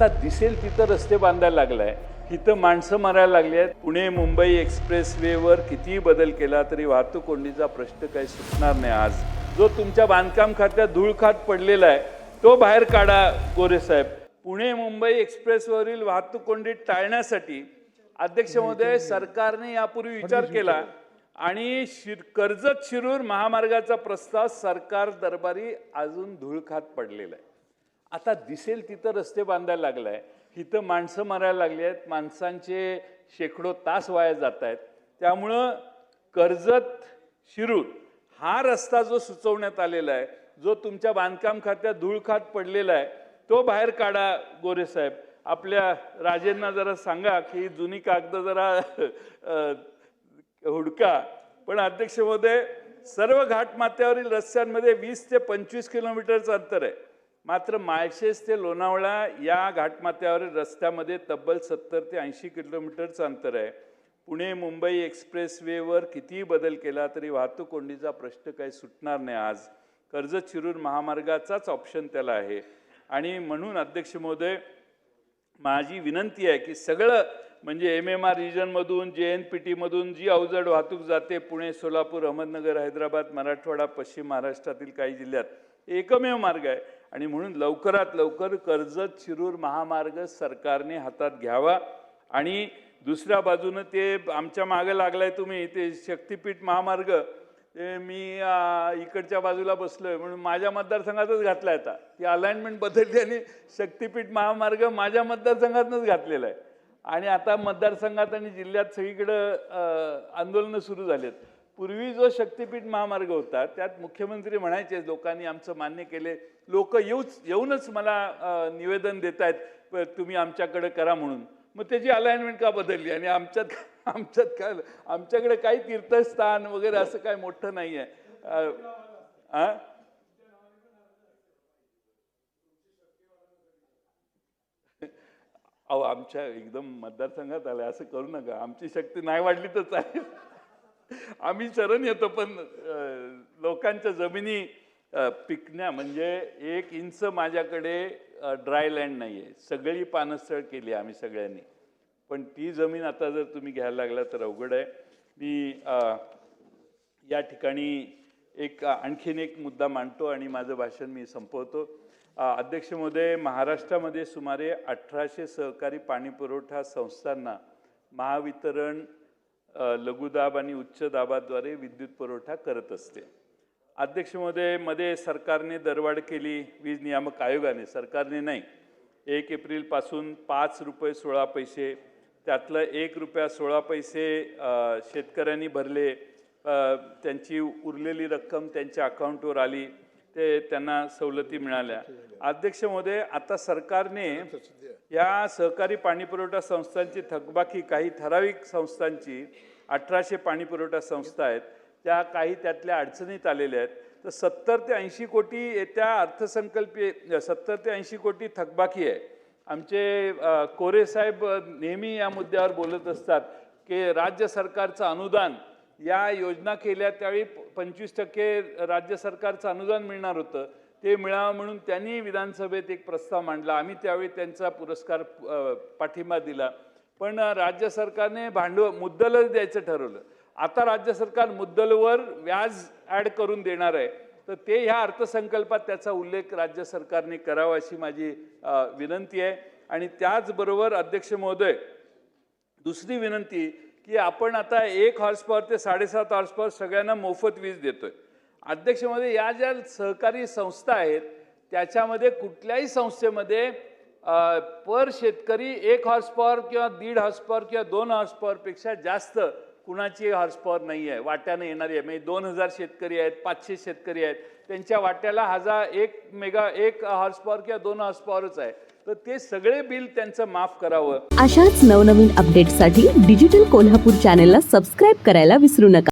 आता दिसेल तिथं रस्ते बांधायला लागलाय, इथं माणसं मारायला लागली आहेत. पुणे मुंबई एक्सप्रेसवेवर कितीही बदल केला तरी वाहतूक कोंडीचा प्रश्न काही सुटणार नाही. आज जो तुमच्या बांधकाम खात्यात धूळखात पडलेला आहे तो बाहेर काढा गोरे साहेब. पुणे मुंबई एक्सप्रेसवरील वाहतूक कोंडी टाळण्यासाठी अध्यक्ष महोदय सरकारने यापूर्वी विचार केला आणि कर्जत शिरूर महामार्गाचा प्रस्ताव सरकार दरबारी अजून धूळखात पडलेला आहे. आता दिसेल तिथं रस्ते बांधायला लागलाय, इथं माणसं मारायला लागली आहेत, माणसांचे शेकडो तास वाया जात आहेत. त्यामुळं कर्जत शिरूर हा रस्ता जो सुचवण्यात आलेला आहे, जो तुमच्या बांधकाम खात्यात धूळखात पडलेला आहे तो बाहेर काढा गोरे साहेब. आपल्या राजेंना जरा सांगा की जुनी कागद जरा हुडका. पण अध्यक्ष महोदय सर्व घाटमाथ्यावरील रस्त्यांमध्ये 20 ते 25 किलोमीटरचं अंतर आहे. मात्र माळशेज ते लोणावळा या घाटमाथ्यावरील रस्त्यामध्ये तब्बल 70 ते 80 किलोमीटरचं अंतर आहे. पुणे मुंबई एक्सप्रेसवेवर कितीही बदल केला तरी वाहतूक कोंडीचा प्रश्न काही सुटणार नाही. आज कर्जत शिरूर महामार्गाचाच ऑप्शन त्याला आहे. आणि म्हणून अध्यक्ष महोदय माझी विनंती आहे की सगळं म्हणजे MMR रिजनमधून JNPTमधून जी अवजड वाहतूक जाते पुणे सोलापूर अहमदनगर हैदराबाद मराठवाडा पश्चिम महाराष्ट्रातील काही जिल्ह्यात एकमेव मार्ग आहे. आणि म्हणून लवकरात लवकर कर्जत शिरूर महामार्ग सरकारने हातात घ्यावा. आणि दुसऱ्या बाजूनं ते आमच्या मागे लागलाय तुम्ही ते शक्तिपीठ महामार्ग, ते मी इकडच्या बाजूला बसलोय म्हणून माझ्या मतदारसंघातच घातला आहे. आता ती अलाइनमेंट बदलली आणि शक्तिपीठ महामार्ग माझ्या मतदारसंघातच घातलेला आहे. आणि आता मतदारसंघात आणि जिल्ह्यात सगळीकडं आंदोलनं सुरू झालेत. पूर्वी जो शक्तिपीठ महामार्ग होता त्यात मुख्यमंत्री म्हणायचे लोकांनी आमचं मान्य केले, लोक येऊनच मला निवेदन देत आहेत तुम्ही आमच्याकडे करा म्हणून. मग त्याची अलाइनमेंट का बदलली? आणि आमच्याकडे काही तीर्थस्थान वगैरे असं काय मोठं नाही आहे. अहो आमच्या एकदम मतदारसंघात आलं असं करू नका. आमची शक्ती नाही वाढली तर चालेल, आम्ही शरण येतो. पण लोकांच्या जमिनी पिकण्या म्हणजे 1 इंच माझ्याकडे ड्राय लँड नाही आहे, सगळी पानसळ केली आम्ही सगळ्यांनी. पण ती जमीन आता जर तुम्ही घ्यायला लागला तर अवघड आहे. मी या ठिकाणी आणखीन एक मुद्दा मांडतो आणि माझं भाषण मी संपवतो. अध्यक्ष महोदय, महाराष्ट्रामध्ये सुमारे 1800 सहकारी पाणी पुरवठा संस्थांना महावितरण लघुदाब आणि उच्च दाबाद्वारे विद्युत पुरवठा करत असते. अध्यक्ष महोदय, मध्ये सरकारने दरवाढ केली, वीज नियामक आयोगाने, सरकारने नाही. 1 एप्रिलपासून 5 रुपये 16 पैसे, त्यातलं 1 रुपया 16 पैसे शेतकऱ्यांनी भरले. त्यांची उरलेली रक्कम त्यांच्या अकाउंटवर आली, ते त्यांना सवलती मिळाल्या. अध्यक्ष महोदय, आता सरकारने या सहकारी पाणी पुरवठा संस्थांची थकबाकी, काही ठराविक संस्थांची 1800 पाणी पुरवठा संस्था आहेत त्या काही त्यातल्या अडचणीत आलेल्या आहेत. तर 70 ते 80 कोटी येत्या अर्थसंकल्पीय 70 ते 80 कोटी थकबाकी आहे. आमचे कोरे साहेब नेहमी या मुद्द्यावर बोलत असतात की राज्य सरकारचं अनुदान, या योजना केल्या त्यावेळी 25% राज्य सरकारचं अनुदान मिळणार होतं, ते मिळावं म्हणून त्यांनी विधानसभेत एक प्रस्ताव मांडला. आम्ही त्यावेळी त्यांचा पुरस्कार पाठिंबा दिला. पण राज्य सरकारने मुद्दलच द्यायचं ठरवलं. आता राज्य सरकार मुद्दलवर व्याज ॲड करून देणार आहे. तर ते ह्या अर्थसंकल्पात त्याचा उल्लेख राज्य सरकारने करावा अशी माझी विनंती आहे. आणि त्याचबरोबर अध्यक्ष महोदय, दुसरी विनंती की आपण आता 1 हॉर्स पॉवर ते 7.5 हॉर्स पॉवर सगळ्यांना मोफत वीज देतोय. अध्यक्ष महोदय, या ज्या सहकारी संस्था आहेत त्याच्यामध्ये कुठल्याही संस्थेमध्ये पर शेतकरी 1 हॉर्स पॉवर किंवा 1.5 हॉर्स पॉवर किंवा 2 हॉर्स पॉवरपेक्षा जास्त कुणाची हॉर्स पॉवर नाही आहे, वाट्यानं येणारी आहे. म्हणजे 2000 शेतकरी आहेत, 500 शेतकरी आहेत, त्यांच्या वाट्याला 1 हॉर्स पॉवर किंवा 2 हॉर्स पॉवरच आहे. तर ते सगळे बिल त्यांचं माफ करावं. अशाच नवनवीन अपडेट्ससाठी डिजिटल कोल्हापूर चॅनेलला सबस्क्राईब करायला विसरू नका.